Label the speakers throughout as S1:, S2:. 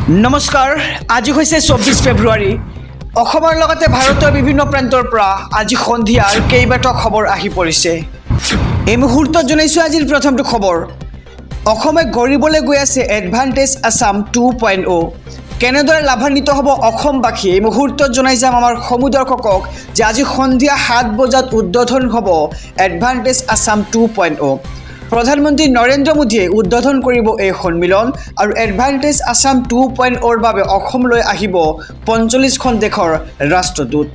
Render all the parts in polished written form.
S1: নমস্কাৰ আজি হৈছে 24 ফেব্ৰুৱাৰী অসমৰ লগতে ভাৰতৰ বিভিন্ন প্ৰান্তৰ পৰা আজি সন্ধিয়াৰ কেইবাটাও খবৰ আহি পৰিছে এই মুহূৰ্তত জনাইছো আজিৰ প্ৰথমটো খবৰ অসমে গঢ়িবলৈ গৈ আছে এডভান্টেজ আসাম 2.0 কেনেদৰে লাভান্বিত হ'ব অসমবাসী এই মুহূৰ্তত জনাই যাম আমাৰ সমুদৰ্শকক যে আজি সন্ধিয়া 7 বজাত উদ্বোধন হ'ব এডভান্টেজ আসাম 2.0 প্ৰধানমন্ত্ৰী নৰেন্দ্ৰ মোদীয়ে উদ্বোধন কৰিব এই সন্মিলন আৰু এডভান্টেজ আসাম 2.0 বাবে অসমলৈ আহিব 45খন দেশৰ ৰাষ্ট্ৰদূত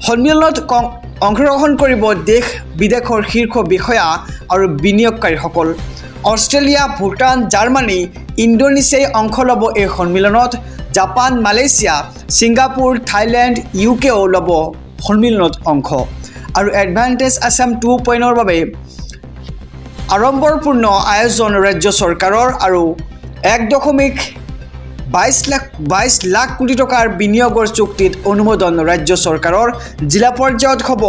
S1: সন্মিলনত অংশগ্ৰহণ কৰিব দেশ বিদেশৰ শীৰ্ষ বিষয়া আৰু বিনিয়োগকাৰীসকল অষ্ট্ৰেলিয়া ভুটান জাৰ্মানী ইণ্ডোনেছিয়াই অংশ ল'ব এই সন্মিলনত জাপান মালয়েছিয়া ছিংগাপুৰ থাইলেণ্ড ইউকেও ল'ব সন্মিলনত অংশ আৰু এডভান্টেজ আসাম 2.0 বাবে আড়ম্বৰপূৰ্ণ আয়োজন ৰাজ্য চৰকাৰৰ আৰু 1.22 লাখ কোটি টকাৰ বিনিয়োগৰ চুক্তিত অনুমোদন ৰাজ্য চৰকাৰৰ জিলা পৰ্যায়ত হ'ব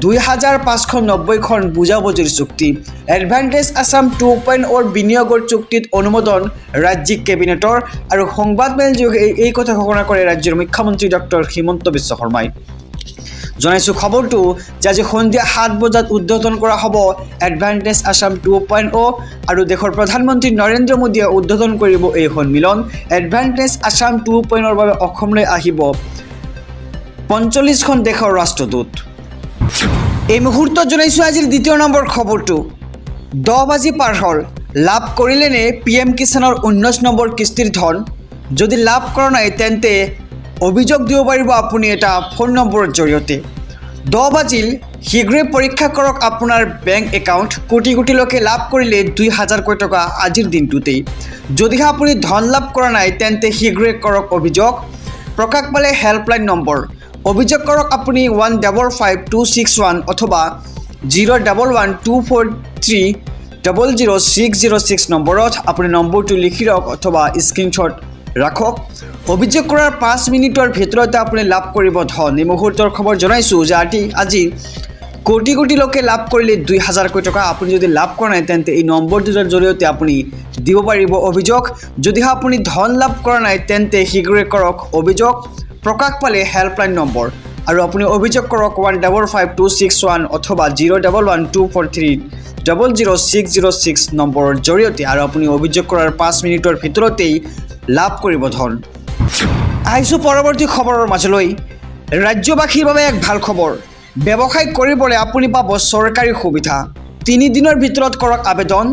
S1: 2590খন বুজাবুজিৰ চুক্তি এডভান্টেজ আসাম 2.0 বিনিয়োগৰ চুক্তিত অনুমোদন ৰাজ্যিক কেবিনেটৰ আৰু সংবাদমেলযোগে এই কথা ঘোষণা কৰে ৰাজ্যৰ মুখ্যমন্ত্ৰী ডক্টৰ হিমন্ত বিশ্ব শৰ্মাই জনাইছো খবৰটো যে আজি সন্ধিয়া 7 বজাত উদ্বোধন কৰা হ'ব এডভান্টেজ আসাম 2.0 আৰু দেশৰ প্ৰধানমন্ত্ৰী নৰেন্দ্ৰ মোদীয়ে উদ্বোধন কৰিব এই সন্মিলন এডভান্টেজ আসাম 2.0 বাবে অসমলৈ আহিব 45খন দেশৰ ৰাষ্ট্ৰদূত এই মুহূৰ্তত জনাইছো আজিৰ দ্বিতীয় নম্বৰ খবৰটো 10 বাজি পাৰ হ'ল লাভ কৰিলেনে PM কিষাণৰ 19 নম্বৰ কিস্তিৰ ধন যদি লাভ কৰা নাই তেন্তে অভিযোগ দিব পাৰিব আপুনি এটা ফোন নম্বৰৰ জৰিয়তে 10 বাজিল শীঘ্ৰে পৰীক্ষা কৰক আপোনাৰ বেংক একাউণ্ট কোটি কোটি লোকে লাভ কৰিলে 2000 কোটি টকা আজিৰ দিনটোতেই যদিহে আপুনি ধন লাভ কৰা নাই তেন্তে শীঘ্ৰে কৰক অভিযোগ প্ৰকাশ পালে হেল্পলাইন নম্বৰ অভিযোগ কৰক আপুনি 155261 অথবা 01124300606 নম্বৰত আপুনি নম্বৰটো লিখি ৰাখক অথবা স্ক্ৰীনশ্বট ৰাখক অভিযোগ কৰাৰ 5 মিনিটৰ ভিতৰতে আপুনি লাভ কৰিব ধন এই মুহূৰ্তৰ খবৰ জনাইছো যে আজি কোটি কোটি লোকে লাভ কৰিলে 2000 কোটি টকা আপুনি যদি লাভ কৰা নাই তেন্তে এই নম্বৰটোৰ জৰিয়তে আপুনি দিব পাৰিব অভিযোগ যদিহে আপুনি ধন লাভ কৰা নাই তেন্তে শীঘ্ৰে কৰক অভিযোগ প্ৰকাশ পালে হেল্পলাইন নম্বৰ আৰু আপুনি অভিযোগ কৰক 155261 অথবা 01124300606 নম্বৰৰ জৰিয়তে আৰু আপুনি অভিযোগ কৰাৰ 5 মিনিটৰ ভিতৰতেই লাভ কৰিব ধন আহিছো পৰৱৰ্তী খবৰৰ মাজলৈ ৰাজ্যবাসীৰ বাবে এক ভাল খবৰ ব্যৱসায় কৰিবলৈ আপুনি পাব চৰকাৰী সুবিধা 3 দিনৰ ভিতৰত কৰক আবেদন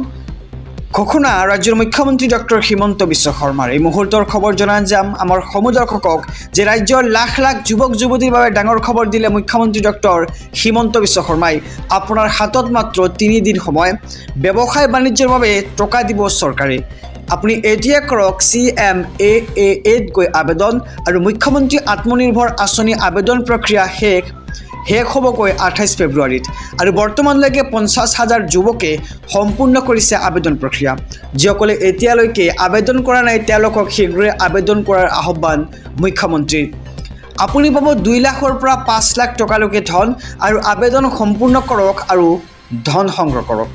S1: ঘোষণা ৰাজ্যৰ মুখ্যমন্ত্ৰী ডক্টৰ হিমন্ত বিশ্ব শৰ্মাৰ এই মুহূৰ্তৰ খবৰ জনাই যাম আমাৰ সমুদৰ্শকক যে ৰাজ্যৰ লাখ লাখ যুৱক যুৱতীৰ বাবে ডাঙৰ খবৰ দিলে মুখ্যমন্ত্ৰী ডক্টৰ হিমন্ত বিশ্ব শৰ্মাই আপোনাৰ হাতত মাত্ৰ 3 দিন সময় ব্যৱসায় বাণিজ্যৰ বাবে টকা দিব চৰকাৰে আপুনি এতিয়া কৰক CMAAত গৈ আবেদন আৰু মুখ্যমন্ত্ৰী আত্মনিৰ্ভৰ আঁচনি আবেদন প্ৰক্ৰিয়া শেষ হ'বগৈ 28 ফেব্ৰুৱাৰীত আৰু বৰ্তমানলৈকে 50,000 যুৱকে সম্পূৰ্ণ কৰিছে আবেদন প্ৰক্ৰিয়া যিসকলে এতিয়ালৈকে আবেদন কৰা নাই তেওঁলোকক শীঘ্ৰে আবেদন কৰাৰ আহ্বান মুখ্যমন্ত্ৰীৰ আপুনি পাব 2 লাখৰ পৰা 5 লাখ টকালৈকে ধন আৰু আবেদন সম্পূৰ্ণ কৰক আৰু ধন সংগ্ৰহ কৰক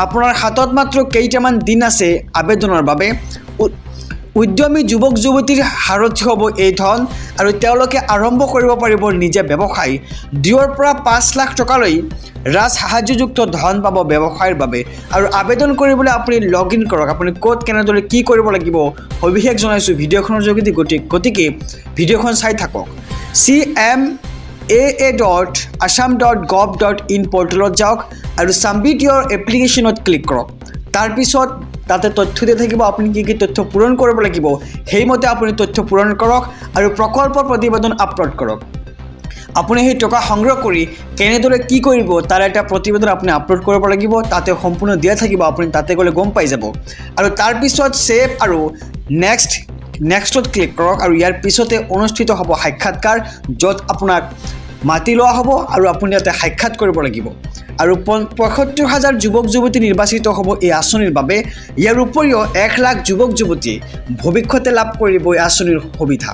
S1: আপোনাৰ হাতত মাত্ৰ কেইটামান দিন আছে আবেদনৰ বাবে উদ্যমী যুৱক যুৱতীৰ হাৰথি হ'ব এই ধন আৰু তেওঁলোকে আৰম্ভ কৰিব পাৰিব নিজে ব্যৱসায় 2 পৰা 5 লাখ টকালৈ ৰাজ সাহায্যযুক্ত ধন পাব ব্যৱসায়ৰ বাবে আৰু আবেদন কৰিবলৈ আপুনি লগইন কৰক আপুনি ক'ত কেনেদৰে কি কৰিব লাগিব সবিশেষ জনাইছো ভিডিঅ'খনৰ যোগেদি গতিকে ভিডিঅ'খন চাই থাকক CMAA.assam.gov.in পৰ্টেলত যাওক আৰু ছাবমিট ইয়ৰ এপ্লিকেশ্যনত ক্লিক কৰক তাৰপিছত তাতে তথ্য দিয়া থাকিব আপুনি কি তথ্য পূৰণ কৰিব লাগিব সেইমতে আপুনি তথ্য পূৰণ কৰক আৰু প্ৰকল্প প্ৰতিবেদন আপলোড কৰক আপুনি সেই টকা সংগ্ৰহ কৰি কেনেদৰে কি কৰিব তাৰ এটা প্ৰতিবেদন আপুনি আপলোড কৰিব লাগিব তাতে সম্পূৰ্ণ দিয়া থাকিব আপুনি তাতে গ'লে গম পাই যাব আৰু তাৰপিছত সেভ আৰু নেক্সটত ক্লিক কৰক আৰু ইয়াৰ পিছতে অনুষ্ঠিত হ'ব সাক্ষাৎকাৰ য'ত আপোনাক মাতি লোৱা হ'ব আৰু আপুনি ইয়াতে সাক্ষাৎ কৰিব লাগিব আৰু ৭৫,০০০ যুৱক যুৱতী নিৰ্বাচিত হ'ব এই আঁচনিৰ বাবে ইয়াৰ উপৰিও 1 লাখ যুৱক যুৱতী ভৱিষ্যতে লাভ কৰিব এই আঁচনিৰ সুবিধা